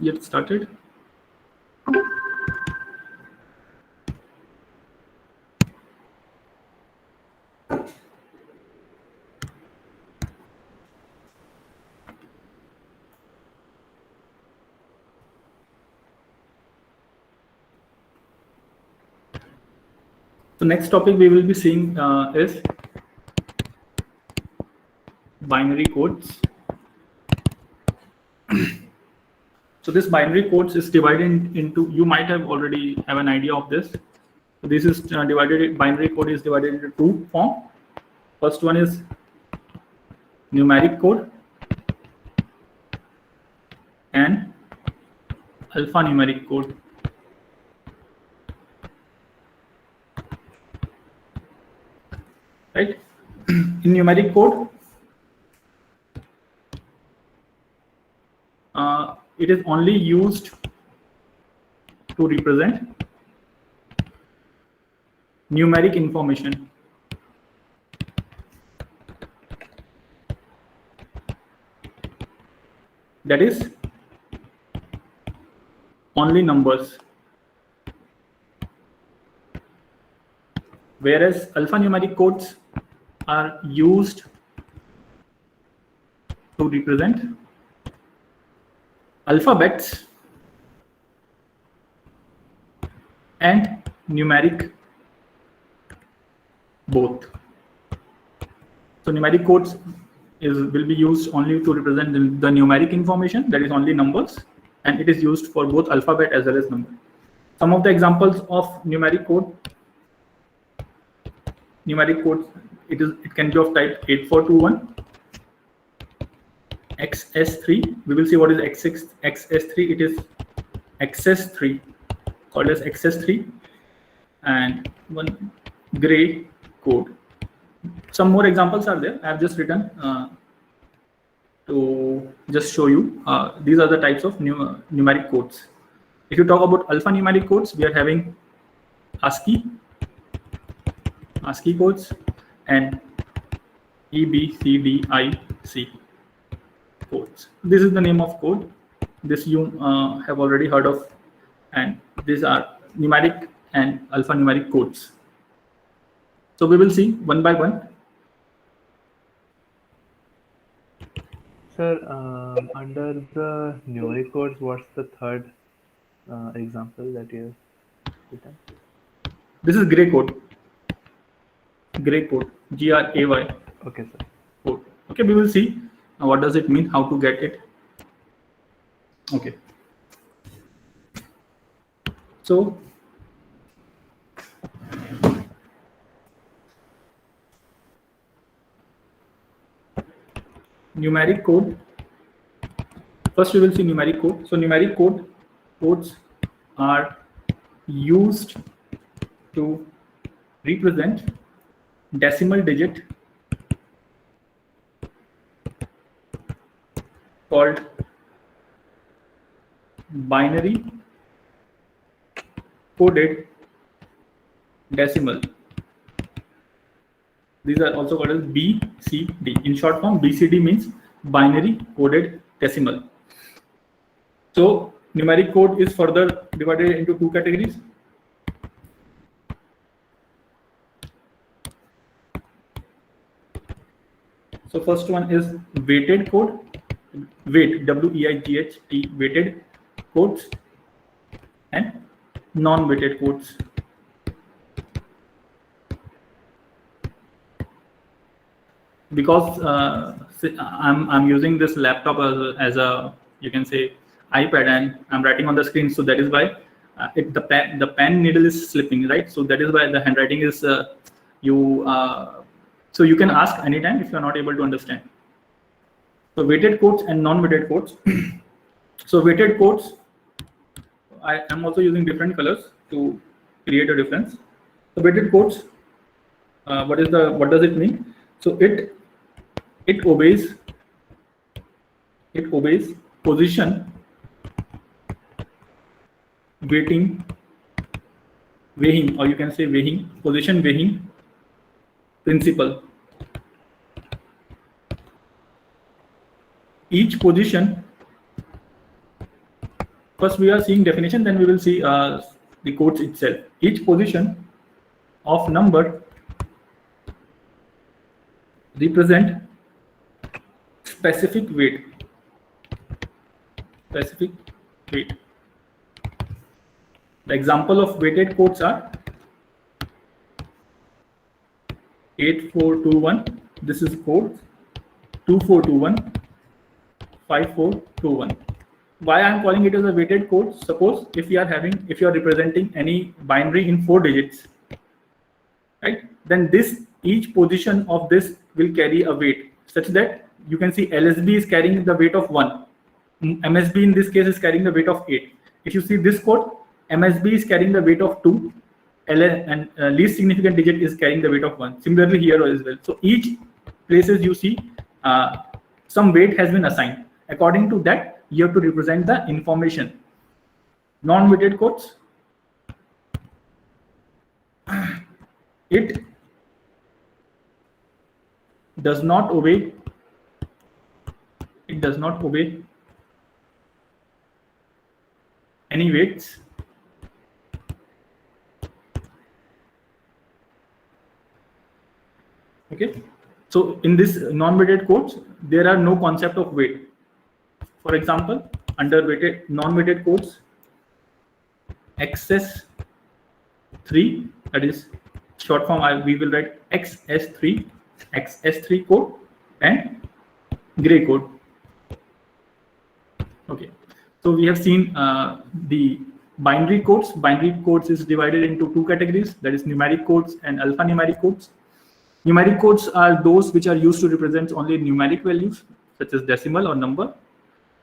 Get started. The next topic we will be seeing is binary codes. So this binary codes is divided into, you might have already have an idea of this. So this is divided, binary code is divided into two forms. First one is numeric code and alphanumeric code. Right? In numeric code, it is only used to represent numeric information. That is only numbers. Whereas alphanumeric codes are used to represent alphabets and numeric both. So numeric codes will be used only to represent the numeric information, that is only numbers, and it is used for both alphabet as well as number. Some of the examples of numeric code. Numeric code, it can be of type 8421, XS3. We will see what is XS3. It is XS3, called as XS3, and one gray code. Some more examples are there. I have just written to just show you. These are the types of numeric codes. If you talk about alphanumeric codes, we are having ASCII codes and EBCDIC codes. This is the name of code. This you have already heard of, and these are numeric and alphanumeric codes. So we will see one by one. Sir, under the numeric codes, what's the third example that you have written? This is gray code. Gray code, GRAY. Okay, sir. Code. Okay, we will see what does it mean, how to get it. Okay. So numeric code. First, we will see numeric code. So numeric codes are used to represent decimal digit called binary coded decimal. These are also called as BCD. In short form, BCD means binary coded decimal. So numeric code is further divided into two categories. So first one is weighted code, weight, W-E-I-G-H-T, weighted codes, and non-weighted codes. Because I'm using this laptop as a you can say iPad, and I'm writing on the screen, so that is why the pen needle is slipping, right? So that is why the handwriting is so you can ask anytime if you are not able to understand. So weighted codes and non-weighted codes. So weighted codes, I am also using different colors to create a difference. So weighted codes, what does it mean? So it obeys position weighing, or you can say position weighing principle. Each position First we are seeing definition, then we will see the quotes itself. Each position of number represent specific weight. Specific weight. The example of weighted quotes are 8421. This is quote 2421, 5421. Why I am calling it as a weighted quote? Suppose if you are representing any binary in 4 digits, right? Then each position of this will carry a weight such that you can see LSB is carrying the weight of 1. MSB in this case is carrying the weight of 8. If you see this quote, MSB is carrying the weight of 2, and least significant digit is carrying the weight of 1. Similarly here as well. So each places you see some weight has been assigned. According to that, you have to represent the information. Non-weighted quotes, it does not obey any weights. Okay, so in this non-weighted quotes, there are no concept of weight. For example, under non-weighted quotes, XS3, that is short form, we will write XS3 code and gray code. Okay, so we have seen the binary codes. Binary codes is divided into 2 categories, that is numeric codes and alphanumeric codes. Numeric codes are those which are used to represent only numeric values such as decimal or number,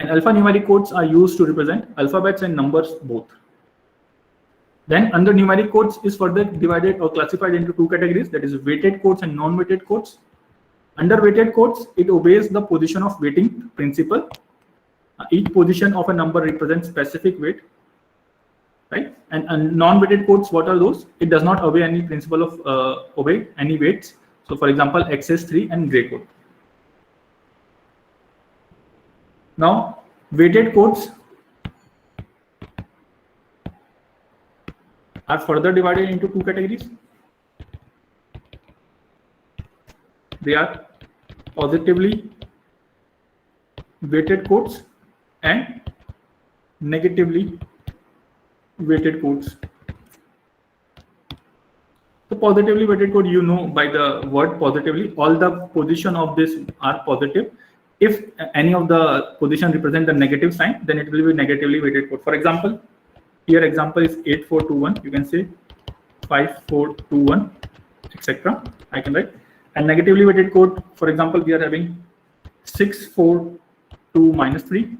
and alphanumeric codes are used to represent alphabets and numbers both. Then under numeric codes is further divided or classified into 2 categories, that is weighted codes and non-weighted codes. Under weighted codes, it obeys the position of weighting principle. Each position of a number represents specific weight, right? And non-weighted codes, what are those? It does not obey any principle of obey any weights. So for example, XS3 and gray code. Now, weighted codes are further divided into 2 categories. They are positively weighted codes and negatively weighted codes. So positively weighted code, you know by the word positively, all the position of this are positive. If any of the position represent the negative sign, then it will be negatively weighted code. For example, here example is 8421. You can say 5421, etc. I can write. And negatively weighted code, for example, we are having 642 minus 3,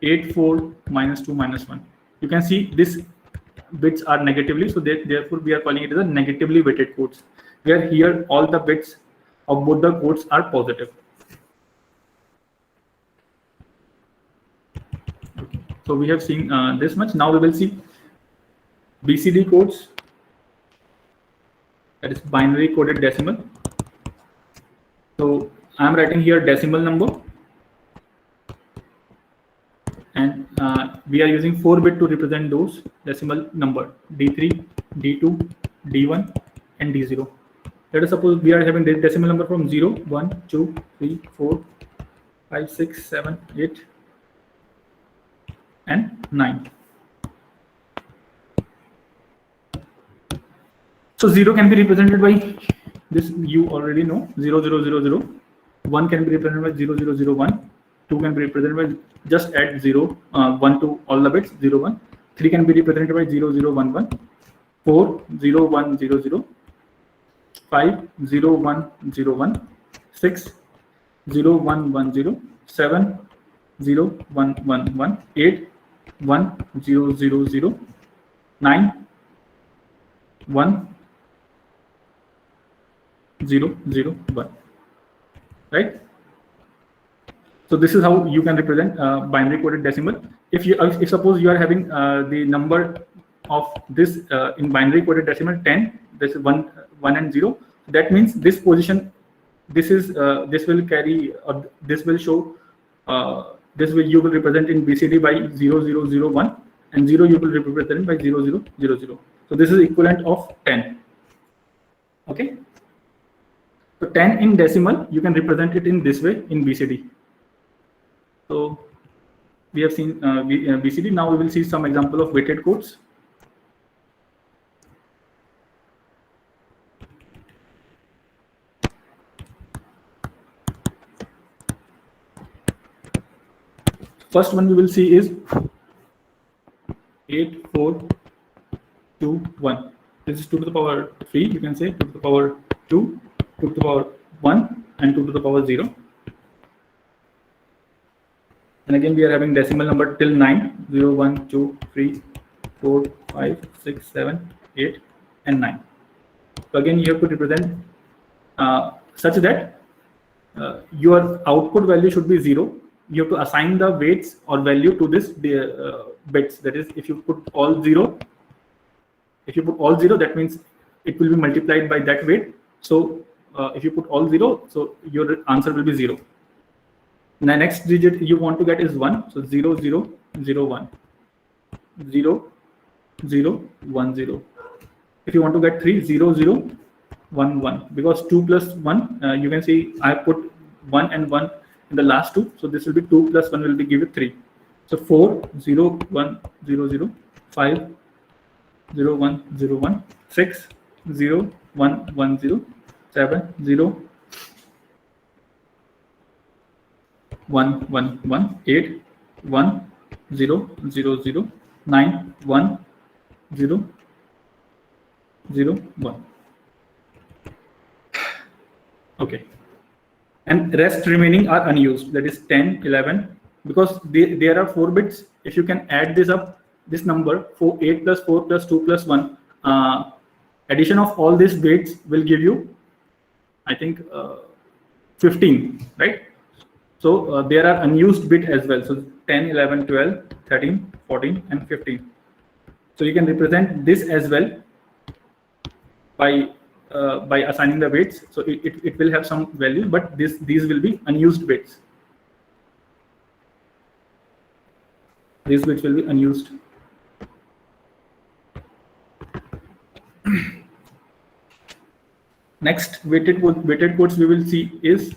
84 minus 2 minus 1. You can see this bits are negatively, so therefore we are calling it as a negatively weighted codes, where here all the bits of both the codes are positive. Okay. So we have seen this much. Now we will see BCD codes, that is binary coded decimal. So I am writing here decimal number, and we are using 4-bit to represent those decimal number, D3, D2, D1 and D0. Let us suppose we are having the decimal number from 0, 1, 2, 3, 4, 5, 6, 7, 8 and 9. So 0 can be represented by this, you already know, 0, 0, 0, 0. 1 can be represented by 0, 0, 0, 1. 2 can be represented by, just add 0, 1 to all the bits, 0, 1. 3 can be represented by 0, 0, 1, 1. 4, 0, 1, 0, 0. 5, 0, 1, 0, 1. 6, 0, 1, 1, 0. 7, 0, 1, 1, 1. 8, 1, 0, 0, 0. 9, 1, 0, 0, 1. Right? So this is how you can represent binary coded decimal. If suppose you are having the number of this in binary coded decimal 10, this is 1 and 0. That means this position, this will carry, this will show this way you will represent in BCD by 0001, and 0 you will represent by 0000. So this is equivalent of 10. Okay. So 10 in decimal, you can represent it in this way in BCD. So we have seen BCD. Now we will see some example of weighted codes. First one we will see is 8, 4, 2, 1. This is 2 to the power 3. You can say 2 to the power 2, 2 to the power 1, and 2 to the power 0. And again, we are having decimal number till 9. 0, 1, 2, 3, 4, 5, 6, 7, 8, and 9. So again, you have to represent such that your output value should be 0. You have to assign the weights or value to this bits. That is, if you put all 0, that means it will be multiplied by that weight. So if you put all 0, so your answer will be 0. The next digit you want to get is 1. So 0, 0, 0, 1. 0, 0, 1, 0. If you want to get 3, 0, 0, 1, 1. Because 2 plus 1, you can see I put 1 and 1 in the last two. So this will be 2 plus 1 will be give you 3. So 4, 0, 1, 0, 0, 5, 0, 1, 0, 1, 6, 0, 1, 1, 0, 7, 0, 1, 1, 1, 8, 1, 0, 0, 0, 9, 1, 0, 0, 1. Okay. And rest remaining are unused. That is 10, 11. Because there are 4 bits. If you can add this up, this number 8 plus 4 plus 2 plus 1, addition of all these bits will give you, I think, 15, right? So there are unused bit as well. So 10, 11, 12, 13, 14, and 15. So you can represent this as well by assigning the weights. So it will have some value, but these will be unused bits. These bits will be unused. Next weighted codes we will see is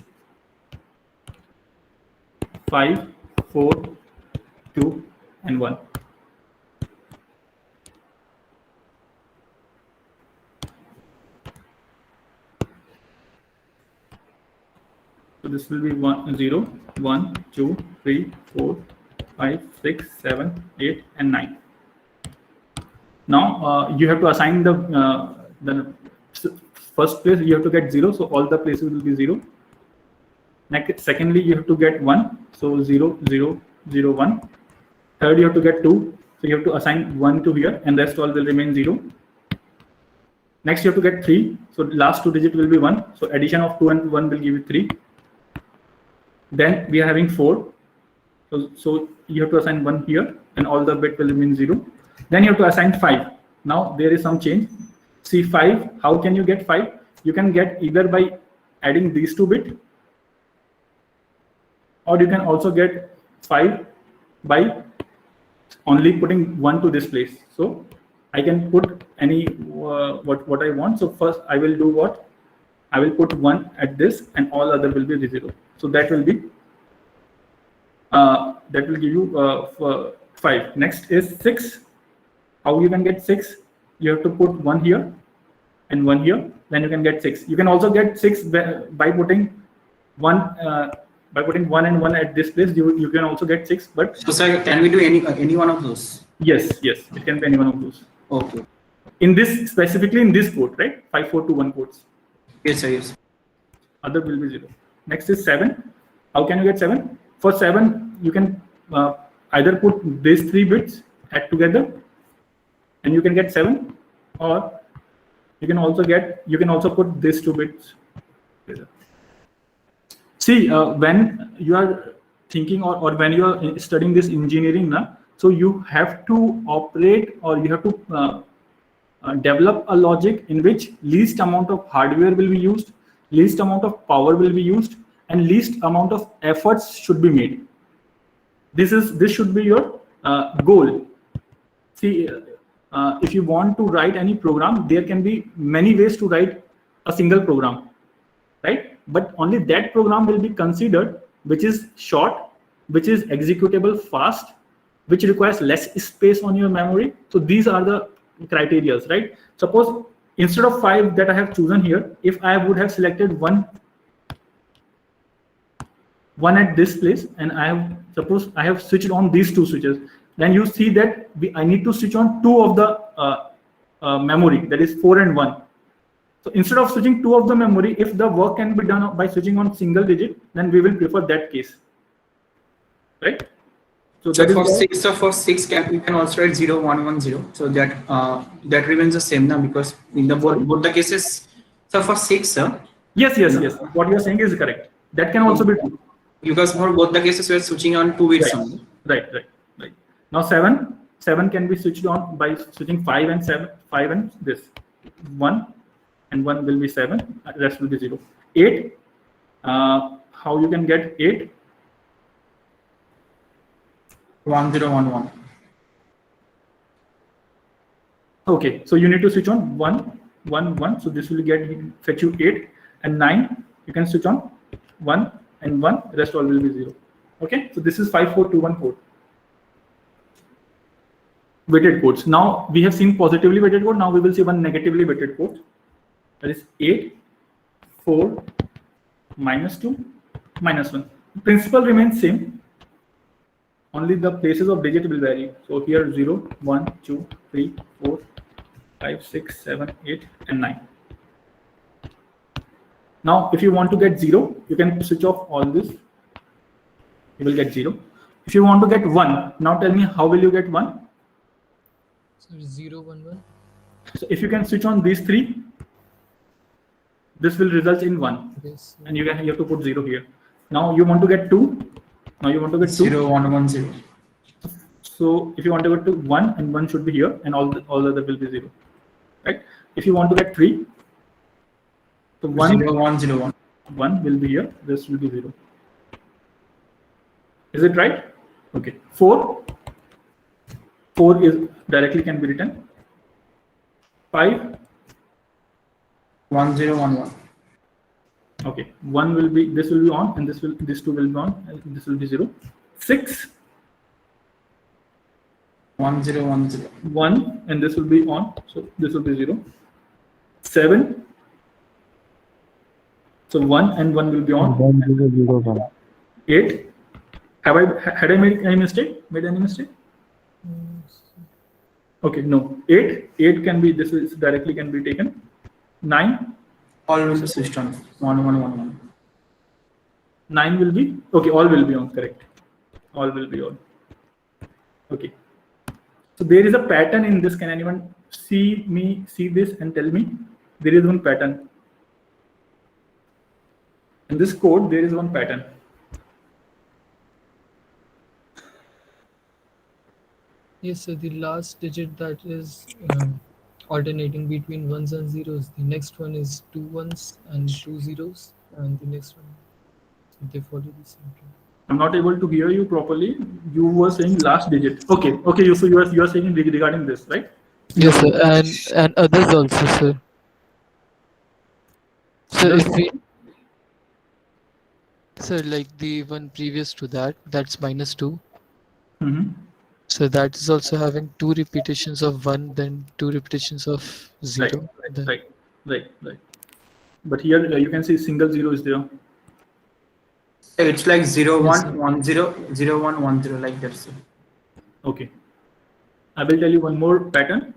5, 4, 2, and 1. So this will be 1, 0, 1, 2, 3, 4, 5, 6, 7, 8, and 9. Now you have to assign the first place. You have to get 0, so all the places will be 0. Next, secondly, you have to get 1, so 0, 0, 0, 1. Third, you have to get 2, so you have to assign 1 to here, and rest all will remain 0. Next, you have to get 3, so the last 2 digit will be 1. So addition of 2 and 1 will give you 3. Then we are having 4, so you have to assign 1 here, and all the bit will remain 0. Then you have to assign 5. Now there is some change. See 5. How can you get 5? You can get either by adding these 2 bits, or you can also get 5 by only putting 1 to this place. So I can put any what I want. So first I will do what? I will put 1 at this, and all other will be 0. So that will be that will give you 5. Next is 6. How you can get 6? You have to put 1 here and 1 here. Then you can get 6. You can also get 6 by putting 1. By putting 1 and 1 at this place, you can also get 6. But so sir, can we do any one of those? Yes, it can be any one of those. Okay. In this, specifically in this code, right? 5, 4, 2, 1 codes. Yes, sir. Yes. Other will be 0. Next is 7. How can you get 7? For 7, you can either put these 3 bits add together, and you can get 7, or you can also put these 2 bits together. See, when you are thinking or when you are studying this engineering now, so you have to operate, or you have to develop a logic in which least amount of hardware will be used, least amount of power will be used, and least amount of efforts should be made. This should be your goal. See, if you want to write any program, there can be many ways to write a single program, right? But only that program will be considered which is short, which is executable fast, which requires less space on your memory. So these are the criteria, right? Suppose instead of 5 that I have chosen here, if I would have selected one at this place, and suppose I have switched on these 2 switches, then you see that I need to switch on 2 of the memory, that is 4 and 1. So instead of switching 2 of the memory, if the work can be done by switching on single digit, then we will prefer that case, right? So for 6 we can also write 0 1 1 0. So that remains the same now, because in the both the cases. So for 6, sir. Yes. What you are saying is correct. That can also be true. Because for both the cases we are switching on 2 bits only. Right. Now 7 can be switched on by switching 5 and 7, 5 and this 1, and 1 will be 7. Rest will be 0. 8. How you can get 8? 1 0 1 1. Okay, so you need to switch on 1 1 1. So this will fetch you 8, and 9 you can switch on 1 and 1. Rest all will be 0. Okay, so this is 5 4 2 1 4. Weighted codes. Now we have seen positively weighted code. Now we will see one negatively weighted code. That is 8 4 -2 -1. The principle remains same. Only the places of digit will vary. So here 0 1 2 3 4 5 6 7 8 and 9. Now if you want to get 0, you can switch off all this. You will get 0. If you want to get 1, now tell me how will you get 1? So 0 1 1. So if you can switch on these 3, this will result in 1. Yes. And you have to put 0 here. Now you want to get 2. Now you want to get 2. 0 1 1 0. So if you want to get to 1, and 1 should be here, and all the other will be 0, right? If you want to get 3, so 1 0 1 0 1. 1 will be here. This will be 0. Is it right? Okay. 4 is directly can be written. 5 1 0 1 1. Okay, 1 will be, this will be on, and this 2 will be on, and this will be 0. 6 1 0 1 0. 1, and this will be on, so this will be 0. 7, so 1 and 1 will be on. 1 0 0 1. 8, had I made any mistake? Okay, no. 8 can be, this is directly can be taken. 9, All will be switched on. 1 1 1 1. 9 will be, okay, all will be on, correct. All will be on. Okay. So there is a pattern in this. Can anyone see this and tell me? There is one pattern. In this code, there is one pattern. Yes, so the last digit that is alternating between ones and zeros. The next one is 2 1s and 2 zeros, and the next one, so they follow the same trend. I'm not able to hear you properly. You were saying last digit. Okay. So you are saying regarding this, right? Yes, sir, and others also, sir. So if we, sir, like the one previous to that, that's -2. Mm-hmm. So that is also having 2 repetitions of 1, then 2 repetitions of 0. then- Right. But here you can see single 0 is there. So it's like 0 Yes, 1 1 0 0 1 1 0, like that. Sir. Okay. I will tell you one more pattern.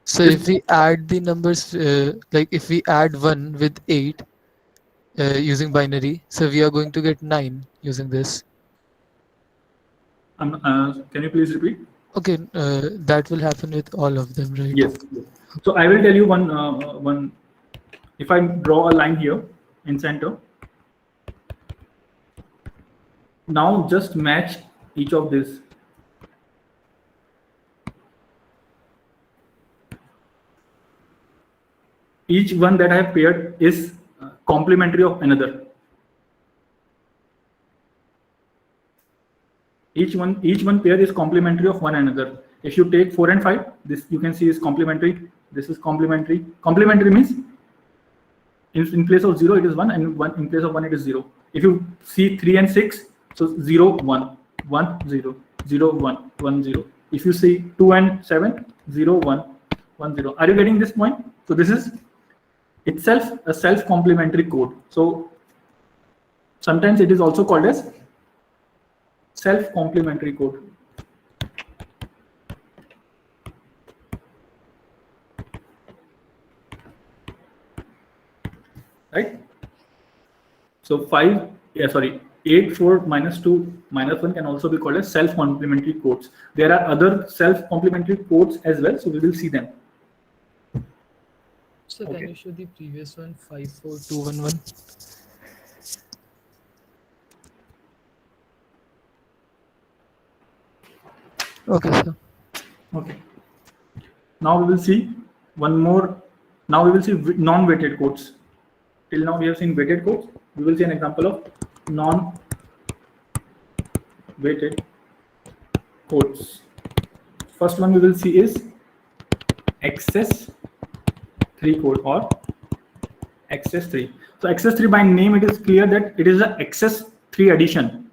So if we add the numbers, like if we add 1 with 8 using binary, so we are going to get 9 using this. Can you please repeat? Okay, that will happen with all of them, right? Yes. So I will tell you one. If I draw a line here in center, now just match each of these. Each one that I have paired is complementary of another. each one pair is complementary of one another. If you take 4 and 5, this you can see is complementary. This is complementary. Complementary means in place of 0 it is 1, and in place of 1 it is 0. If you see 3 and 6, so 0 1 1 0 0 1 1 0. If you see 2 and 7, 0 1 1 0. Are you getting this point? So this is itself a self-complementary code. So sometimes it is also called as self-complementary code. Right? So 8 4 minus 2 minus 1 can also be called as self-complementary codes. There are other self-complementary codes as well, so we will see them. So Okay. can you show the previous one, 5 4 2 1 1? Okay, sir. Okay. Now we will see one more. Now we will see non-weighted codes. Till now we have seen weighted codes. We will see an example of non-weighted codes. First one we will see is access 3 code or access 3. So access 3 by name it is clear that it is a access 3 addition.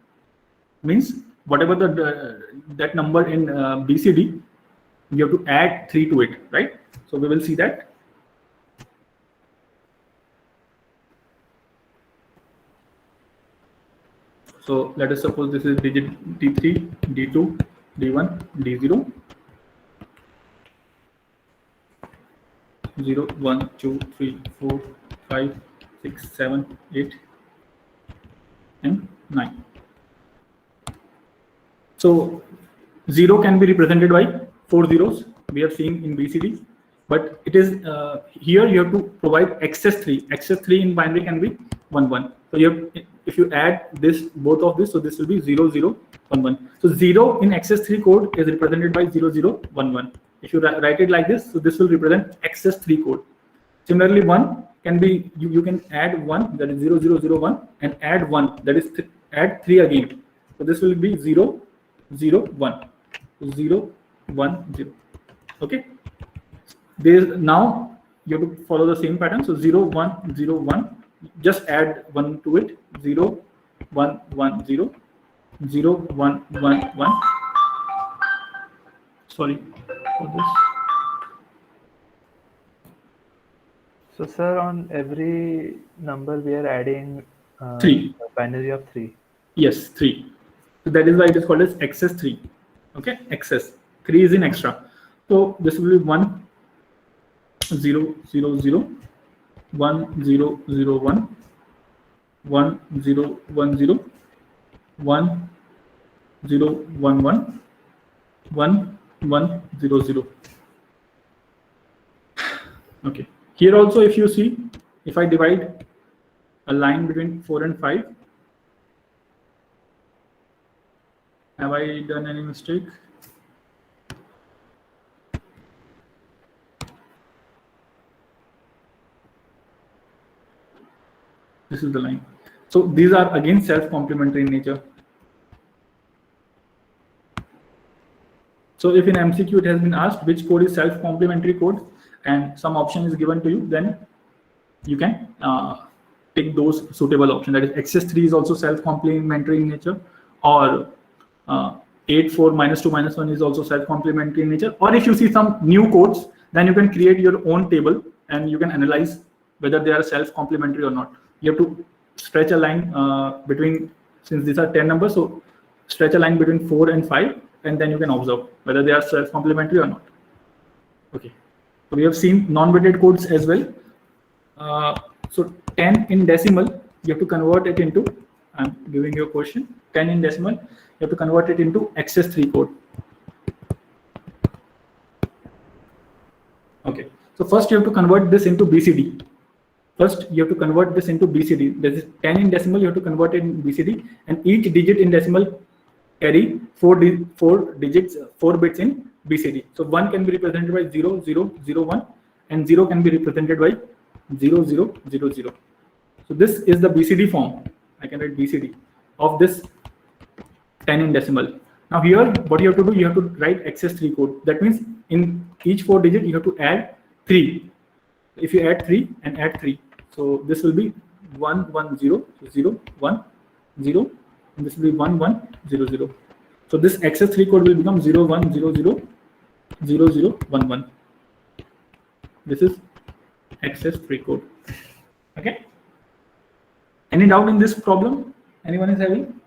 Means whatever that number in BCD, you have to add 3 to it, right? So we will see that. So let us suppose this is digit D3, D2, D1, D0. 0, 1, 2, 3, 4, 5, 6, 7, 8, and 9. So 0 can be represented by 4 zeros. We have seen in BCD, but it is here you have to provide access 3. Access 3 in binary can be 1 1. So you have, if you add this both of this, so this will be 0 0 1 1. So 0 in access 3 code is represented by 0 0 1 1. If you write it like this, so this will represent access 3 code. Similarly, 1 can be you can add 1, that is 0 0 0 1, and add 1, that is add 3 again. So this will be 0 0 1 0 1 0. Okay. Now you have to follow the same pattern. So 0 1 0 1. Just add 1 to it. 0 1 1 0 0 1 1 1. Sorry for this. So, sir, on every number we are adding 3. a binary of 3. Yes, 3. So that is why it is called as access 3. Okay, access 3 is in extra. So this will be 1 0 0 0 1 0 0 1 1 0 1 0 1 0 1 1 1 1 0 0. Okay. Here also, if you see, if I divide a line between 4 and 5, have I done any mistake? This is the line. So these are again self-complementary in nature. So if in MCQ it has been asked which code is self-complementary code and some option is given to you, then you can take those suitable options. That is access 3 is also self-complementary in nature, or 8 4 minus 2 minus 1 is also self-complementary in nature. Or if you see some new codes, then you can create your own table and you can analyze whether they are self-complementary or not. You have to stretch a line between, since these are 10 numbers, so stretch a line between 4 and 5, and then you can observe whether they are self-complementary or not. Okay, so we have seen non-weighted codes as well. So 10 in decimal, you have to convert it into, I'm giving you a question, 10 in decimal, you have to convert it into access 3 code. Okay, so first you have to convert this into BCD. First, you have to convert this into BCD. This is 10 in decimal, you have to convert it in BCD, and each digit in decimal carry 4 digits, 4 bits in BCD. So 1 can be represented by 0 0 0 1, and 0 can be represented by 0 0 0 0. So this is the BCD form. I can write BCD of this 10 in decimal. Now here, what you have to do, you have to write XS3 code. That means in each 4 digit, you have to add 3. If you add 3 and add 3, so this will be 1 1 0 0 1 0, and this will be 1 1 0 0. So this XS3 code will become 0 1 0 0 0 0 1 1. This is XS3 code. Okay. Any doubt in this problem? Anyone is having?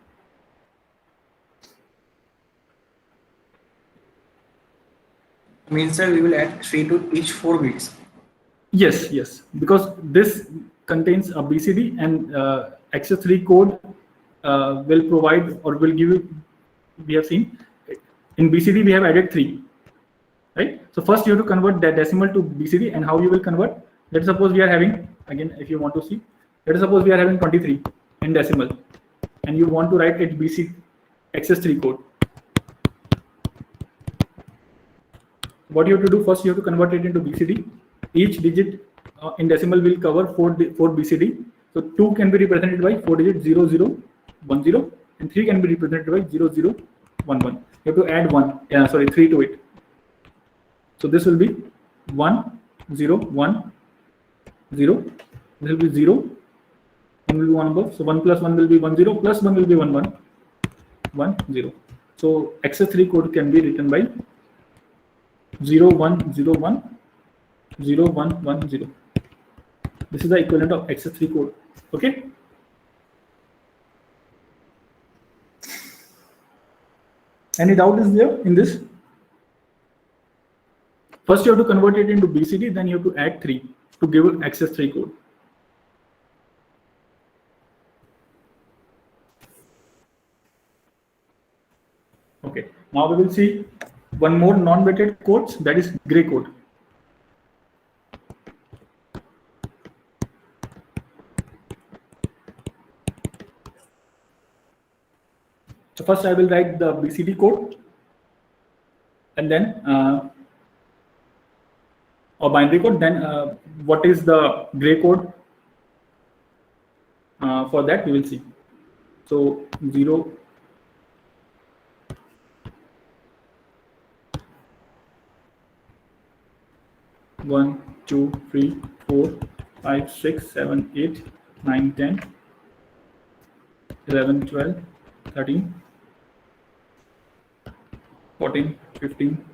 Means sir, we will add 3 to each 4 bits. Yes, yes, because this contains a BCD, and XS3 code will provide or will give you. We have seen in BCD we have added 3, right? So first you have to convert that decimal to BCD, and how you will convert? Let's suppose we are having, again, if you want to see, let's suppose we are having 23 in decimal, and you want to write it BC XS3 code. What you have to do first, you have to convert it into BCD. Each digit in decimal will cover 4 BCD. So 2 can be represented by 4 digits 0 0 1 0, and 3 can be represented by 0 0 1 1. You have to add 3 to it. So this will be 1 0 1 0. This will be 0. 1 will be 1 above. So 1 plus 1 will be 1 0, plus 1 will be 1 1 1 0. So XS3 code can be written by 0 1 0 1 0 1 1 0. This is the equivalent of XS3 code. Okay. Any doubt is there in this? First you have to convert it into BCD, then you have to add 3 to give XS3 code. Okay. Now we will see one more non-weighted codes, that is gray code. So first I will write the BCD code, and then or binary code. Then what is the gray code? For that we will see. So 0 1 2 3 4 5 6 7 8 9 10 11 12 13 14 15.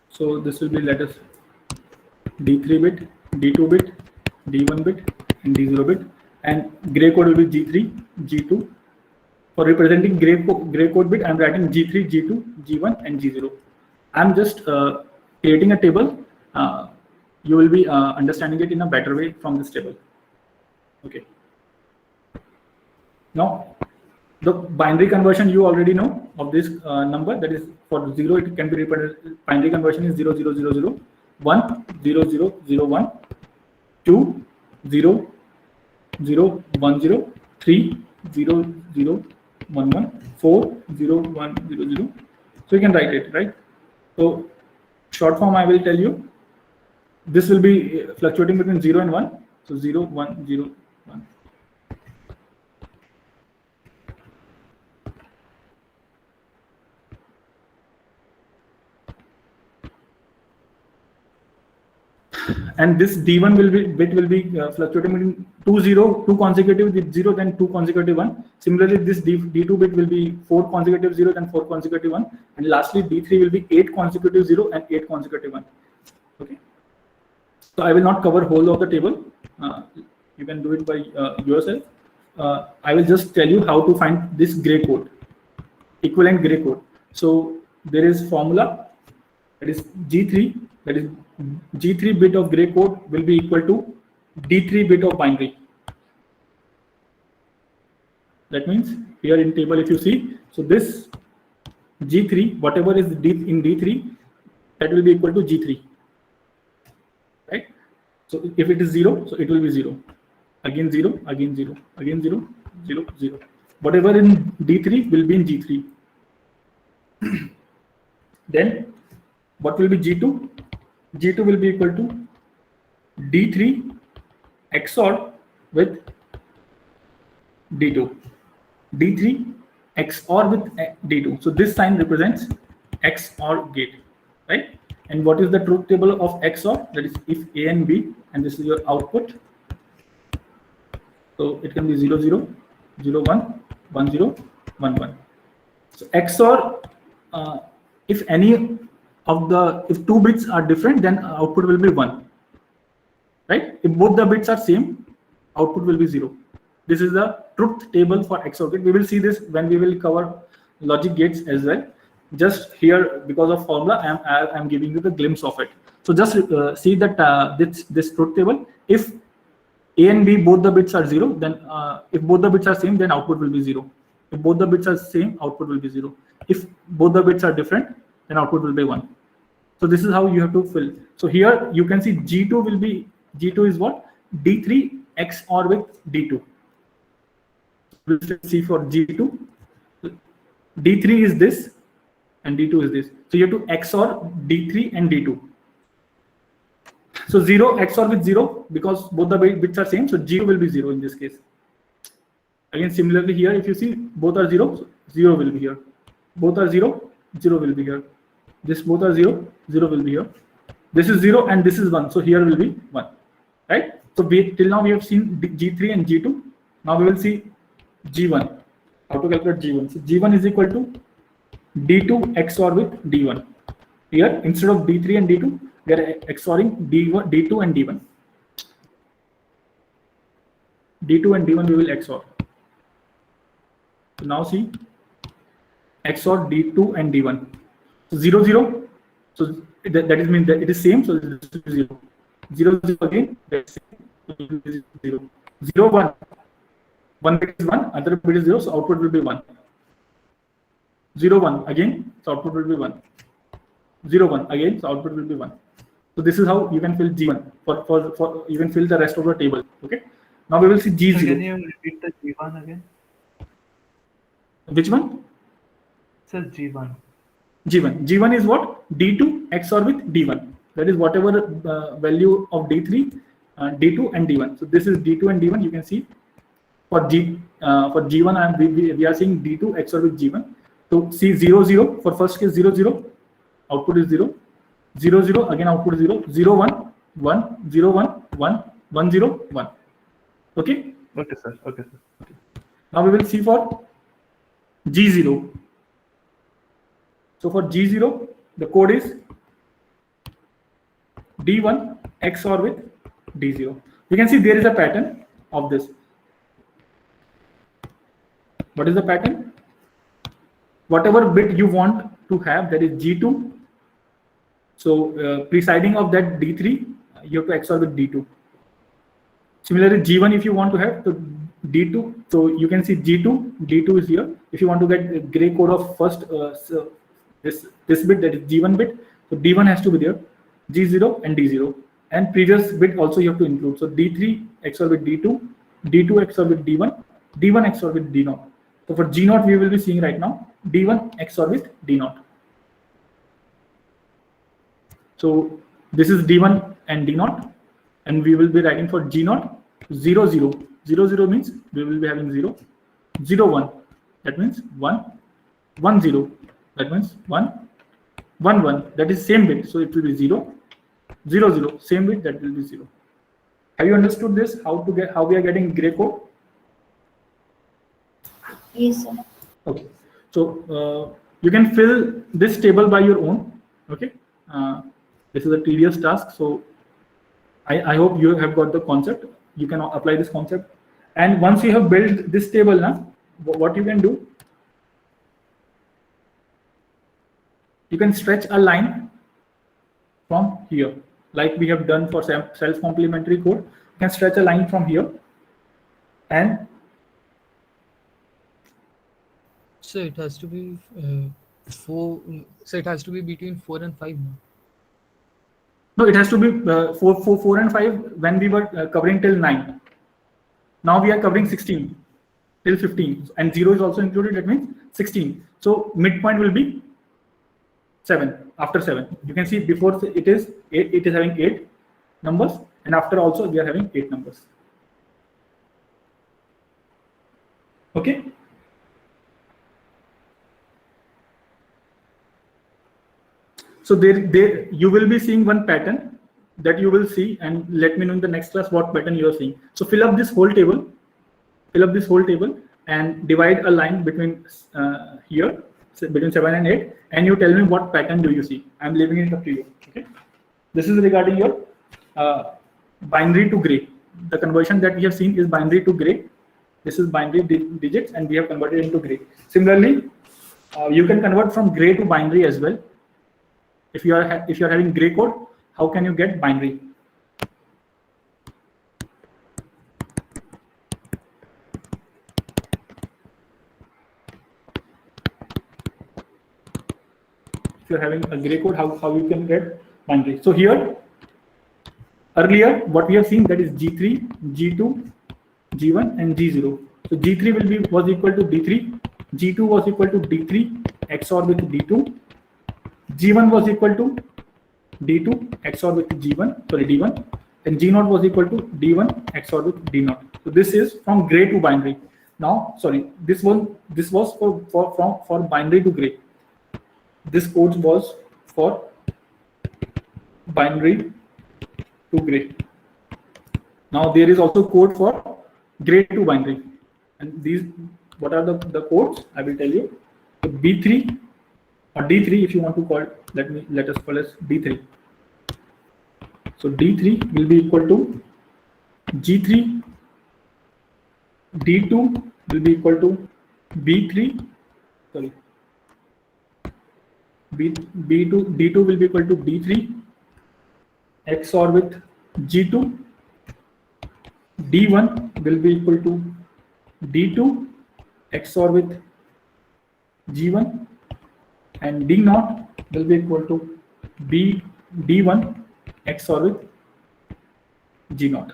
So this will be, let us, D3 bit, D2 bit, D1 bit, and D0 bit, and gray code will be G3, G2. For representing gray code bit, I am writing G3, G2, G1, and G0. I am just creating a table. You will be understanding it in a better way from this table. Okay. Now, the binary conversion you already know of this number, that is for 0, it can be represented. Binary conversion is 0 0 0 0, 1 0 0 0 1, 2 0 0 1 0, 3 0 0 1 1, 4 0 1 0 0. So you can write it, right? So short form I will tell you. This will be fluctuating between 0 and 1. So 0 1 0 1. And this D1 bit will be fluctuating between 2 consecutive with 0, then 2 consecutive 1. Similarly, this D2 bit will be 4 consecutive 0, then 4 consecutive 1, and lastly D3 will be 8 consecutive 0 and 8 consecutive 1. Okay. So I will not cover whole of the table. You can do it by yourself. I will just tell you how to find this gray code, equivalent gray code. So there is formula, that is G3, that is G3 bit of gray code will be equal to D3 bit of binary. That means here in table, if you see, so this G3, whatever is in D3, that will be equal to G3, right? So if it is 0, so it will be 0, again 0, again 0, again 0, 0, 0. Whatever in D3 will be in G3. Then what will be G2? G2 will be equal to D3 XOR with D2. D3 XOR with D2. So this sign represents XOR gate, right? And what is the truth table of XOR? That is if A and B, and this is your output. So it can be 0, 0, 0, 1, 1, 0, 1, 1. So XOR, if any of the, if two bits are different, then output will be 1, right? If both the bits are same, output will be 0. This is the truth table for XOR gate. We will see this when we will cover logic gates as well. Just here, because of formula, I'm giving you the glimpse of it. So just see that this truth table. If A and B both the bits are 0, then if both the bits are same, then output will be 0. If both the bits are same, output will be 0. If both the bits are different, then output will be 1. So this is how you have to fill. So here you can see G2 will be, G2 is what? D3 XOR with D2. We'll see for G2. D3 is this and D2 is this. So you have to XOR D3 and D2. So 0 XOR with 0 because both the bits are same. So G2 will be 0 in this case. Again, similarly here, if you see both are 0, so 0 will be here. Both are 0, 0 will be here. This both are 0, 0 will be here. This is 0 and this is 1. So here will be 1, right? So till now we have seen G3 and G2. Now we will see G1. How to calculate G1? So G1 is equal to D2 XOR with D1. Here, instead of D3 and D2, we are XORing D1, D2 and D1. D2 and D1 we will XOR. So now see XOR D2 and D1. So 0, 0. So that is mean that it is same. So this is 0. 0, 0 again. That's 0. 0, 1. One bit is 1, other bit is 0. So output will be 1. 0, 1 again. So output will be 1. 0, 1 again. So output will be 1. So this is how you can fill G1 for you can fill the rest of the table. Okay. Now we will see G0. So can you repeat the G1 again? Which one? Sir, G1. G1. G1 is what? D2 XOR with D1. That is whatever value of D3, D2 and D1. So this is D2 and D1. You can see for G1 we are seeing D2 XOR with G1. So see 0, 0 for first case 0, 0. Output is 0. 0, 0 again output is 0. 0, 1, 1, 0, 1, 1, 1, 0, 1. Okay. Okay, sir. Okay, sir. Okay. Now we will see for G0. So for G0, the code is D1 XOR with D0. You can see there is a pattern of this. What is the pattern? Whatever bit you want to have, that is G2. So presiding of that D3, you have to XOR with D2. Similarly, G1 if you want to have the D2, so you can see G2, D2 is here. If you want to get a gray code of first this bit, that is G1 bit, so D1 has to be there, G0 and D0, and previous bit also you have to include. So D3 XOR with D2, D2 XOR with D1, D1 XOR with D0. So for G0 we will be seeing right now D1 XOR with D0. So this is D1 and D0, and we will be writing for G0 0, 0. 0, 0 means we will be having 0. 0, 1, that means 1. 1, 0, that means 1. 1, 1, that is same bit, so it will be 0. 0, 0, same bit, that will be 0. Have you understood this? How we are getting gray code? Yes, sir. Okay. So you can fill this table by your own. Okay. This is a tedious task. So I hope you have got the concept. You can apply this concept. And once you have built this table, now what you can do, you can stretch a line from here, like we have done for self-complementary code. You can stretch a line from here, and So it has to be 4. So it has to be between 4 and 5 now. no, it has to be 4 and 5 when we were covering till 9. Now we are covering 16 till 15, and 0 is also included. That means 16. So midpoint will be 7. After 7, you can see before it is 8. It is having 8 numbers, and after also we are having 8 numbers. Okay. So there you will be seeing one pattern that you will see, and let me know in the next class what pattern you are seeing. So fill up this whole table, and divide a line between here, so between 7 and 8, and you tell me what pattern do you see. I'm leaving it up to you. Okay. This is regarding your binary to gray. The conversion that we have seen is binary to gray. This is binary digits, and we have converted into gray. Similarly, you can convert from gray to binary as well. If you are having gray code, how can you get binary? If you're having a gray code, how you can get binary? So here, earlier what we have seen, that is G3, G2, G1, and G0. So G3 was equal to D3, G2 was equal to D3 XOR with D2, G1 was equal to D2 XOR with D1, and G0 was equal to D1 XOR with D0. So this is from gray to binary. Now, sorry, this was for binary to gray. This code was for binary to gray. Now there is also code for gray to binary, and these, what are the codes? I will tell you. So B3 or D3, if you want to call it, let us call it D3. So D3 will be equal to G3, D2 will be equal to B3, sorry, D2 will be equal to D3 XOR with G2, D1 will be equal to D2 XOR with G1, and D0 will be equal to D1 XOR with G0.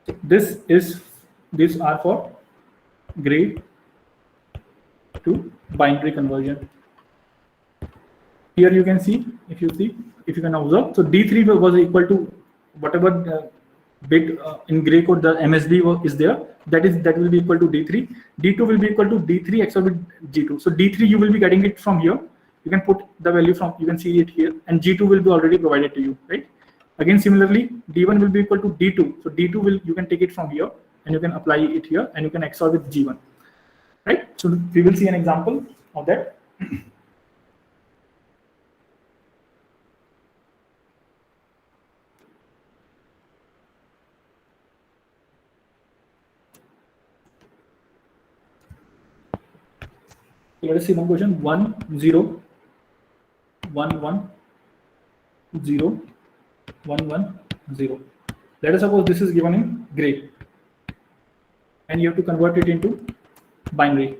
So these are for gray to binary conversion. Here you can see, if you can observe, so D3 was equal to whatever bit in gray code the MSB is there, that will be equal to D3. D2 will be equal to D3 XOR with G2. So D3 you will be getting it from here. You can put the value from, you can see it here, and G2 will be already provided to you, right? Again, similarly, D1 will be equal to D2. So D2 you can take it from here, and you can apply it here, and you can XOR with G1, right? So we will see an example of that. Let us see one question. 1 0 1 1 0 1 1 0. Let us suppose this is given in gray, and you have to convert it into binary.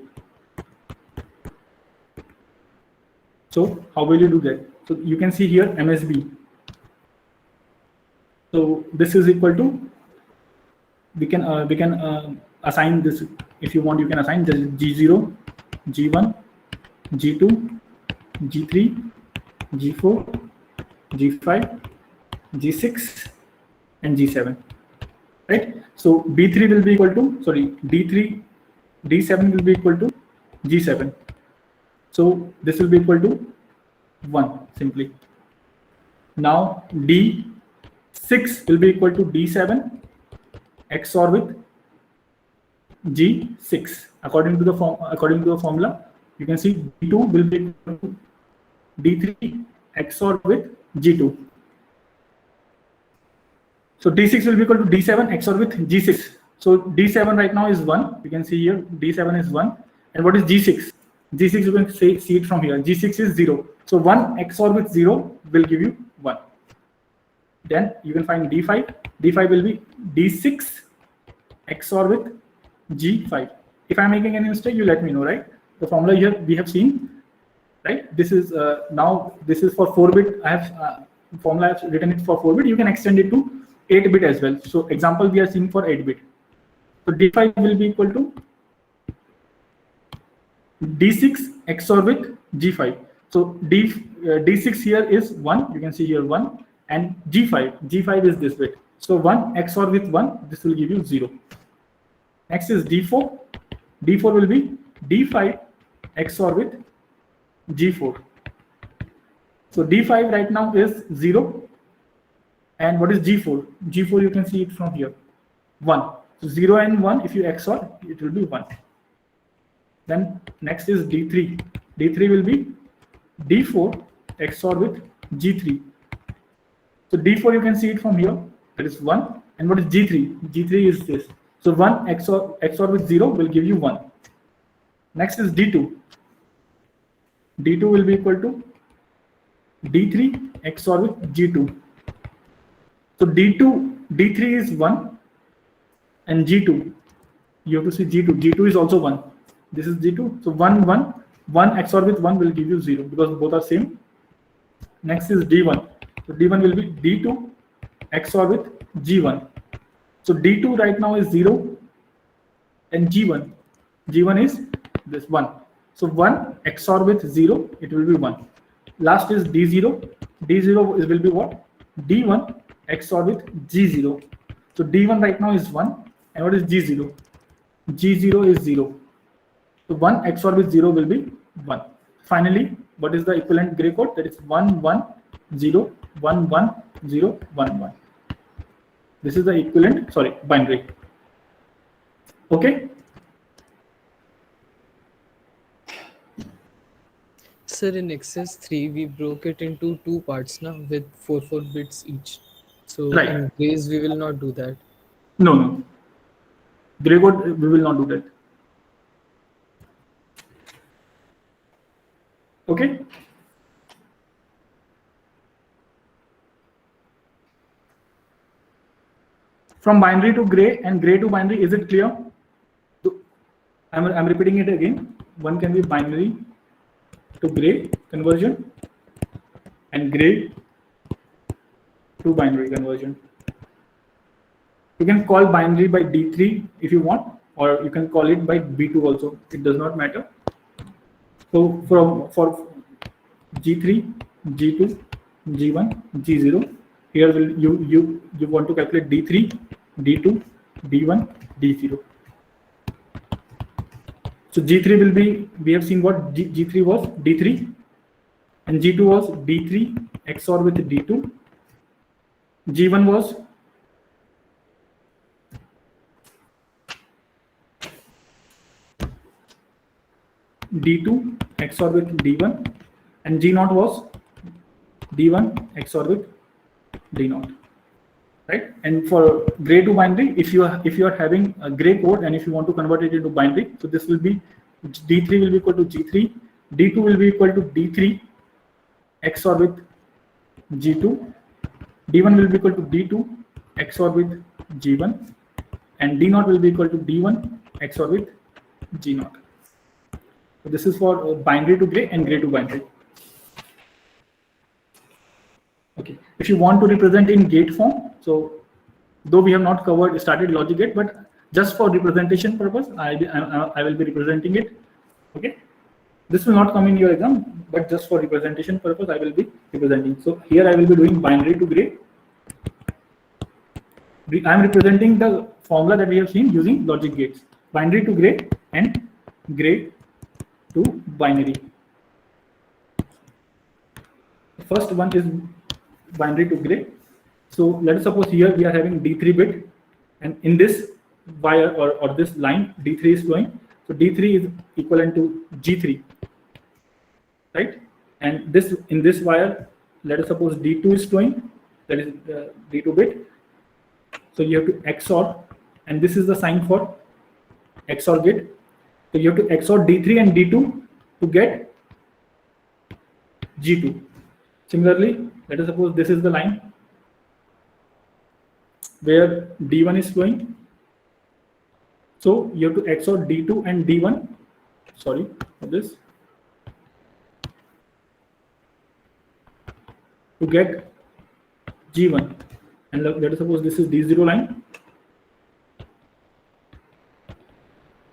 So how will you do that? So you can see here MSB. So this is equal to, we can assign this. If you want, you can assign this G0, G1, G2, G3, G4, G5, G6, and G7, right? So B3 will be equal to, sorry, D7 will be equal to G7. So this will be equal to 1 simply. Now D6 will be equal to D7 XOR with G6. According to the formula, you can see D2 will be equal to D3 XOR with G2. So D6 will be equal to D7 XOR with G6. So D7 right now is 1. You can see here D7 is 1. And what is G6? G6 you can see it from here. G6 is 0. So 1 XOR with 0 will give you 1. Then you can find D5. D5 will be D6 XOR with G5. If I'm making any mistake, you let me know, right? The formula here we have seen, right? This is now this is for 4-bit. I have formula I've written it for 4-bit. You can extend it to 8-bit as well. So example we are seeing for 8-bit. So D5 will be equal to D6 XOR with G5. So D6 here is 1. You can see here 1, and G5 is this bit. So 1 XOR with 1, this will give you 0. Next is D4. D4 will be D5 XOR with G4. So D5 right now is 0. And what is G4? G4 you can see it from here, 1. So 0 and 1, if you XOR, it will be 1. Then next is D3. D3 will be D4 XOR with G3. So D4 you can see it from here, that is 1. And what is G3? G3 is this. So 1 XOR with 0 will give you 1. Next is D2. D2 will be equal to D3 XOR with G2. So D3 is 1 and G2. You have to see G2. G2 is also 1. This is G2. So 1 XOR with 1 will give you 0 because both are same. Next is D1. So D1 will be D2 XOR with G1. So D2 right now is 0 and G1. G1 is this 1. So 1 XOR with 0, it will be 1. Last is D0. D0 will be what? D1 XOR with G0. So D1 right now is 1. And what is G0? G0 is 0. So 1 XOR with 0 will be 1. Finally, what is the equivalent gray code? That is 1 1 0 1 1 0 1 1. This is the equivalent, binary. Okay. Sir, in Excess 3, we broke it into 2 parts now with 4 bits each. So Right. in Grays, we will not do that. No. Gray code, we will not do that. Okay. From binary to gray and gray to binary, is it clear? I'm repeating it again. One can be binary to gray conversion and gray to binary conversion. You can call binary by D3 if you want, or you can call it by B2 also. It does not matter. So for G3, G2, G1, G0, here will you want to calculate D3, D2, D1, D0. So G3 will be, we have seen what G3 was, D3, and G2 was D3 XOR with D2. G1 was D2 XOR with D1, and G0 was D1 XOR with D0, right? And for gray to binary, if you are having a gray code and if you want to convert it into binary, so this will be D3 will be equal to G3, D2 will be equal to D3 XOR with G2, D1 will be equal to D2 XOR with G1, and D0 will be equal to D1 XOR with G0. So this is for binary to gray and gray to binary. Okay. If you want to represent in gate form, so though we have not started logic gate, but just for representation purpose, I will be representing it. Okay. This will not come in your exam, but just for representation purpose, I will be representing. So here I will be doing binary to gray. I am representing the formula that we have seen using logic gates: binary to gray and gray to binary. The first one is binary to gray. So let us suppose here we are having D3 bit, and in this wire or this line D3 is flowing. So D3 is equivalent to G3, right? And this in this wire, let us suppose D2 is flowing, that is D2 bit. So you have to XOR, and this is the sign for XOR gate. So you have to XOR D3 and D2 to get G2. Similarly, let us suppose this is the line where D1 is flowing. So you have to XOR D2 and D1. Sorry for this. To get G1. And let us suppose this is D0 line.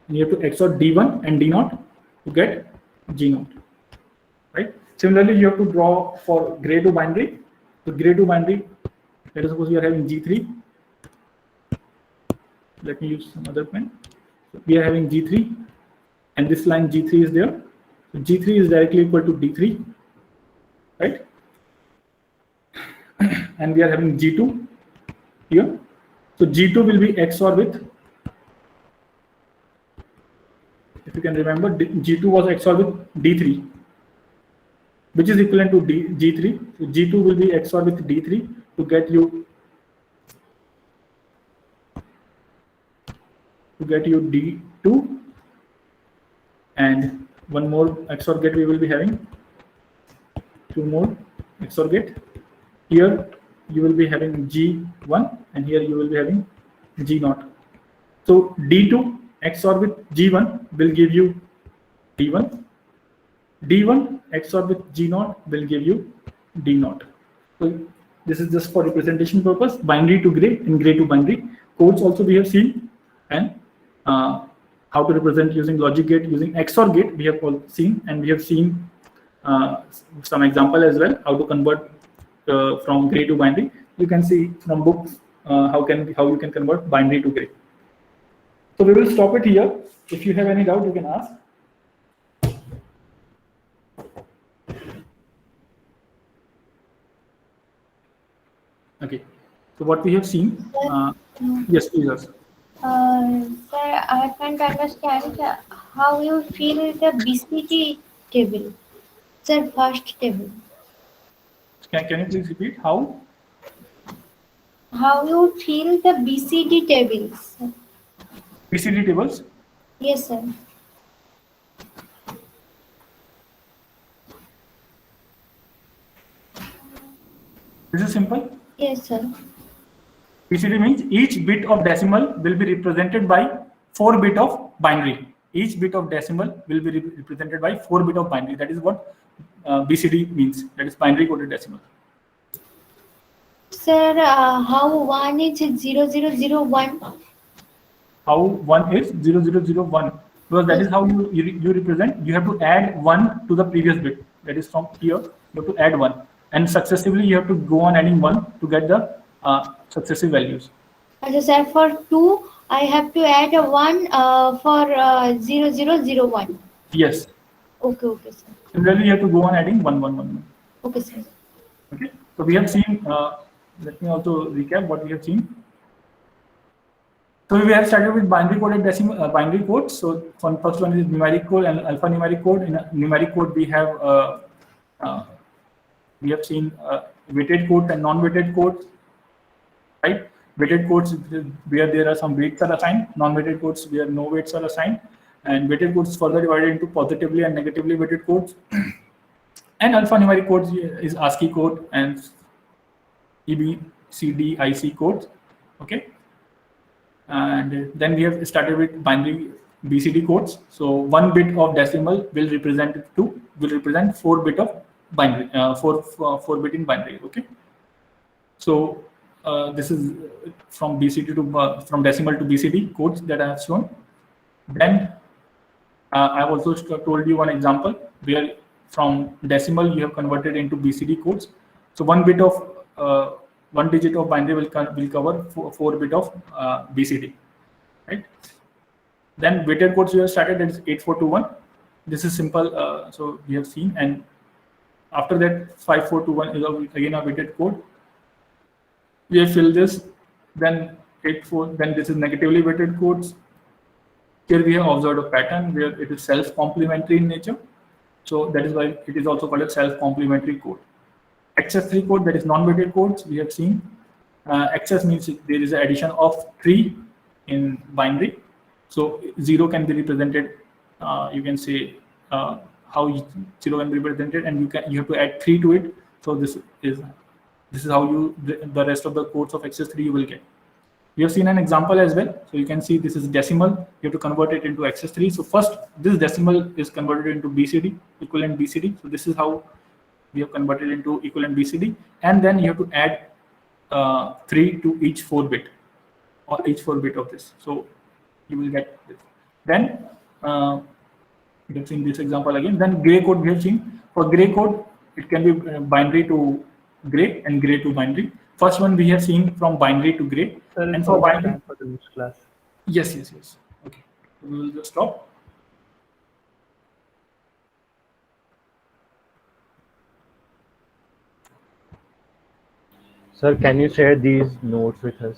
You have to XOR D1 and D0 to get G0, right? Similarly, you have to draw for gray to binary. So gray to binary, let us suppose we are having G3. Let me use some other pen. So we are having G3 and this line G3 is there. So G3 is directly equal to D3, right? And we are having G2 here. So G2 will be XOR with, if you can remember, G2 was XOR with D3, which is equivalent to G3. So G2 will be XOR with D3 to get you D2, and one more XOR gate we will be having, two more XOR gate. Here you will be having G1, and here you will be having G0. So D2 XOR with G1 will give you D1. D1 XOR with G0 will give you D0. So this is just for representation purpose, binary to gray and gray to binary. Codes also we have seen, and how to represent using logic gate, using XOR gate we have all seen, and we have seen some example as well, how to convert from gray to binary. You can see from books how you can convert binary to gray. So we will stop it here. If you have any doubt, you can ask. Okay. So what we have seen. Yes, please ask. Sir, I can't understand how you feel the BCD table. Sir, first table. Can you please repeat how? How you feel the BCD tables? BCD tables. Yes, sir. This is simple. Yes, sir. BCD means each bit of decimal will be represented by 4 bit of binary. Each bit of decimal will be represented by 4 bit of binary. That is what BCD means. That is binary coded decimal. Sir, how 1 is 0001? How 1 is 0001, because that is how you represent. You have to add 1 to the previous bit. That is from here. You have to add 1, and successively you have to go on adding 1 to get the successive values. So, sir, for 2, I have to add a 1 for 0001. Yes. Okay, okay, sir. Similarly, you have to go on adding 1, 1, 1, 1. Okay, sir. Okay. So we have seen. Let me also recap what we have seen. So we have started with binary coded decimal binary codes. So first one is numeric code and alphanumeric code. In numeric code, we have seen weighted codes and non-weighted codes. Right? Weighted codes where there are some weights are assigned. Non-weighted codes where no weights are assigned. And weighted codes further divided into positively and negatively weighted codes. And alphanumeric codes is ASCII code and EBCDIC codes. Okay. And then we have started with binary BCD codes. So 1 bit of decimal will represent 4 bit of binary, 4 bit in binary. Okay. So this is from BCD to from decimal to BCD codes that I have shown. Then I have also told you one example where from decimal you have converted into BCD codes. So 1 bit of 1 digit of binary will cover 4 bit of BCD, right? Then weighted codes we have started, that is 8421. This is simple, so we have seen, and after that 5421 is again a weighted code. We have filled this, then 84, then this is negatively weighted codes. Here we have observed a pattern where it is self-complementary in nature, so that is why it is also called a self-complementary code. XS3 code, that is non-weighted codes, we have seen. XS means there is an addition of 3 in binary. So 0 can be represented, you can say how 0 can be represented, and you have to add 3 to it. So this is how the rest of the codes of XS3 you will get. We have seen an example as well. So you can see this is decimal. You have to convert it into XS3. So first, this decimal is converted into BCD, equivalent BCD. So this is how we have converted into equivalent BCD, and then you have to add 3 to each 4 bit or each 4 bit of this. So you will get this. Then we have seen this example again. Then gray code we have seen. For gray code, it can be binary to gray and gray to binary. First one we have seen from binary to gray. Sir, and for binary for the next class. Yes. Okay. We will just stop. Sir, can you share these notes with us?